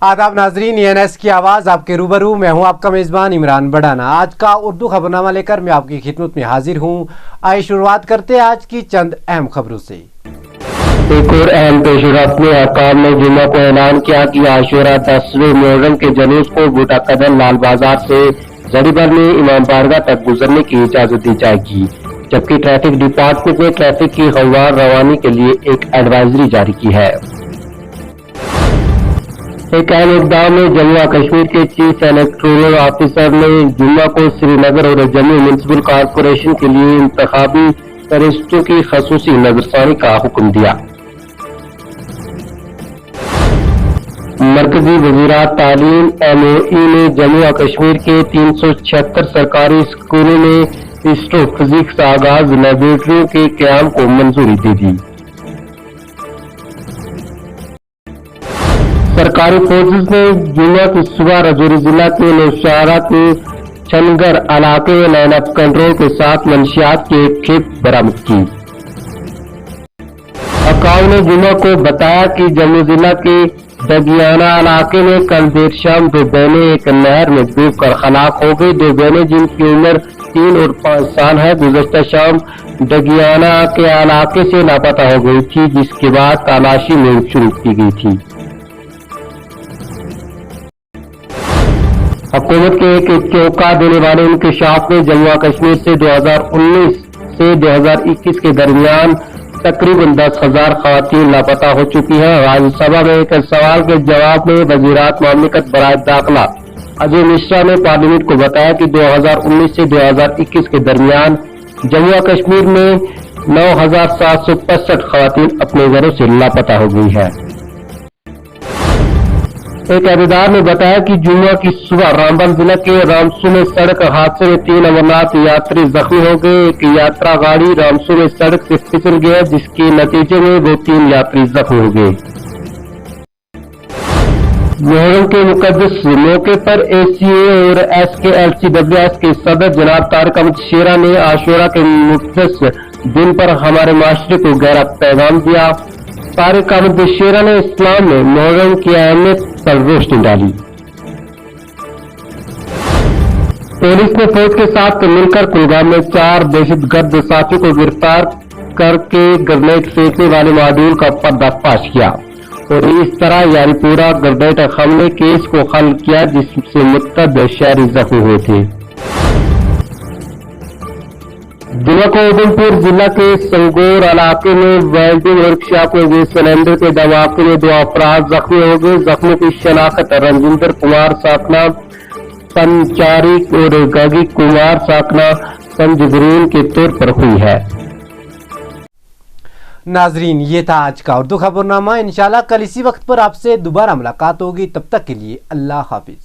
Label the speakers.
Speaker 1: आदाब नाजरीन, ENS की आवाज़ आपके रूबरू। मैं हूं आपका मेज़बान इमरान बड़ाना। आज का उर्दू खबरनामा लेकर मैं आपकी खिदमत में हाजिर हूं। आइए शुरुआत करते हैं आज की चंद अहम खबरों से।
Speaker 2: एक और अहम पेशरफ्त में हकाम ने जुम्मा को ऐलान किया कि आशूरा 10वें मुहर्रम के जुलूस को बूटा कदम लाल बाजार से जड़ीबर में इमाम बारगाह तक गुजरने की इजाजत दी जाएगी, जबकि ट्रैफिक डिपार्टमेंट ने ट्रैफिक की हमवार रवानी के लिए एक एडवाइजरी जारी की है। एक अहम इक़दाम में जम्मू कश्मीर के चीफ इलेक्टोरल ऑफिसर ने जुम्मा को श्रीनगर और जम्मू म्युनिसिपल कॉरपोरेशन के लिए इंतखाबी फरिश्तों की खसूसी नजरसानी का हुक्म दिया। मरकजी वज़ीरात तालीम MOE ने जम्मू कश्मीर के 376 सरकारी स्कूलों में एस्ट्रोफिजिक्स आगाज लेबोरेटरियों के क़याम को मंजूरी दे दी। सरकारी फोर्सेज ने जुम्मा की सुबह राजौरी जिला के नौशहरा के चनगर इलाके में लाइन ऑफ कंट्रोल के साथ मंशियात की एक खेप बरामद की। हकाम ने जुम्मा को बताया कि जम्मू जिला के दगियाना इलाके में कल देर शाम दो बहनें एक नहर में डूबकर हलाक हो गई। दो बहनें जिनकी उम्र 3 और 5 साल है गुज़श्ता शाम दगियाना के इलाके से लापता हो गई थी, जिसके बाद तलाशी मुहिम शुरू की गई थी। हुकूमत के एक चौंका देने वाले इंकशाफ में जम्मू कश्मीर से 2019 से 2021 के दरमियान तकरीबन 10,000 खवातीन लापता हो चुकी हैं। राज्यसभा में एक सवाल के जवाब में वज़ीरात मामलकत बराए दाखिला अजय मिश्रा ने पार्लियामेंट को बताया कि 2019 से 2021 के दरमियान जम्मू कश्मीर में 9,765 खवातीन अपने घरों से लापता हो गई है। एक अहदेदार ने बताया कि जुम्मा की सुबह रामबन जिला के रामसू में सड़क हादसे में 3 अमरनाथ यात्री जख्मी हो गए। एक यात्रा गाड़ी रामसू में सड़क से फिसल गया, जिसके नतीजे में वो 3 यात्री जख्मी हो गए। मुहर्रम के मुकद्दस मौके पर ACA और SKLCWS के सदर जनाब तारिक अहमद शेरा ने आशूरा के मुकद्दस दिन पर हमारे माशरे को गहरा पैगाम दिया। तारिक अहमद शेरा ने इस्लाम में मुहर्रम की अहमियत पर रोशनी डाली। पुलिस ने फौज के साथ मिलकर कुलगाम में 4 दहशतगर्द साथियों को गिरफ्तार करके ग्रेनेड फेंकने वाले मॉड्यूल का पर्दाफाश किया और इस तरह यारीपुरा ग्रेनेड हमले केस को हल किया, जिससे मुतअद्दिद शहरी जख्मी हुए थे। जुम्मा को उधमपुर जिला के संगोर इलाके में वेल्डिंग वर्कशॉप में गैस सिलेंडर के धमाके में 2 अफराद जख्मी हो गए। जख्मी की शनाख्त रंजिंदर कुमार साकना पंचारी और गागी कुमार साकना पंजगरीन के तौर पर हुई है।
Speaker 1: नाजरीन, ये था आज का उर्दू खबरनामा। इंशाल्लाह कल इसी वक्त पर आपसे दोबारा मुलाकात होगी। तब तक के लिए अल्लाह हाफिज।